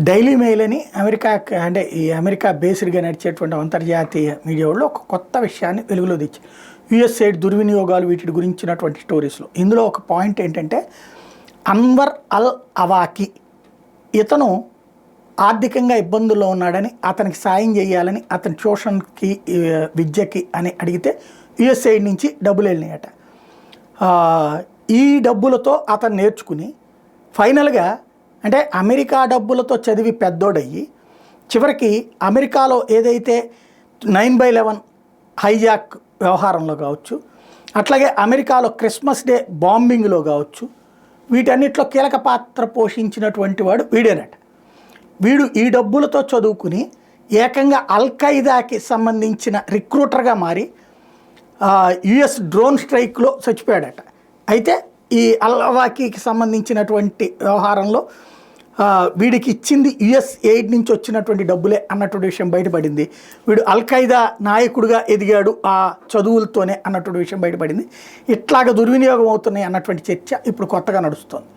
Daily mail అని America అంటే ఈ అమెరికా బేస్డ్గా నడిచేటువంటి అంతర్జాతీయ మీడియా వాళ్ళు ఒక కొత్త విషయాన్ని వెలుగులో తెచ్చి యుఎస్ఏడ్ దుర్వినియోగాలు వీటి గురించినటువంటి స్టోరీస్లో ఇందులో ఒక పాయింట్ ఏంటంటే అన్వర్ అల్ అవాకి ఇతను ఆర్థికంగా ఇబ్బందుల్లో ఉన్నాడని అతనికి సాయం చేయాలని అతని ట్యూషన్కి విద్యకి అని అడిగితే యుఎస్ఏడ్ నుంచి డబ్బులు వెళ్ళినాయట. ఈ డబ్బులతో అతను నేర్చుకుని ఫైనల్గా అంటే అమెరికా డబ్బులతో చదివి పెద్దోడయ్యి చివరికి అమెరికాలో ఏదైతే 9/11 హైజాక్ వ్యవహారంలో కావచ్చు, అట్లాగే అమెరికాలో క్రిస్మస్ డే బాంబింగ్లో కావచ్చు, వీటన్నిటిలో కీలక పాత్ర పోషించినటువంటి వాడు వీడేనట. వీడు ఈ డబ్బులతో చదువుకుని ఏకంగా అల్ఖైదాకి సంబంధించిన రిక్రూటర్గా మారి యుఎస్ డ్రోన్ స్ట్రైక్లో చచ్చిపోయాడట. అయితే ఈ అల్వాకీకి సంబంధించినటువంటి వ్యవహారంలో వీడికి ఇచ్చింది యుఎస్ ఎయిడ్ నుంచి వచ్చినటువంటి డబ్బులే అన్నటువంటి విషయం బయటపడింది. వీడు అల్ఖైదా నాయకుడిగా ఎదిగాడు ఆ చదువులతోనే అన్నటువంటి విషయం బయటపడింది. ఇట్లాగ దుర్వినియోగం అవుతున్నాయి అన్నటువంటి చర్చ ఇప్పుడు కొత్తగా నడుస్తుంది.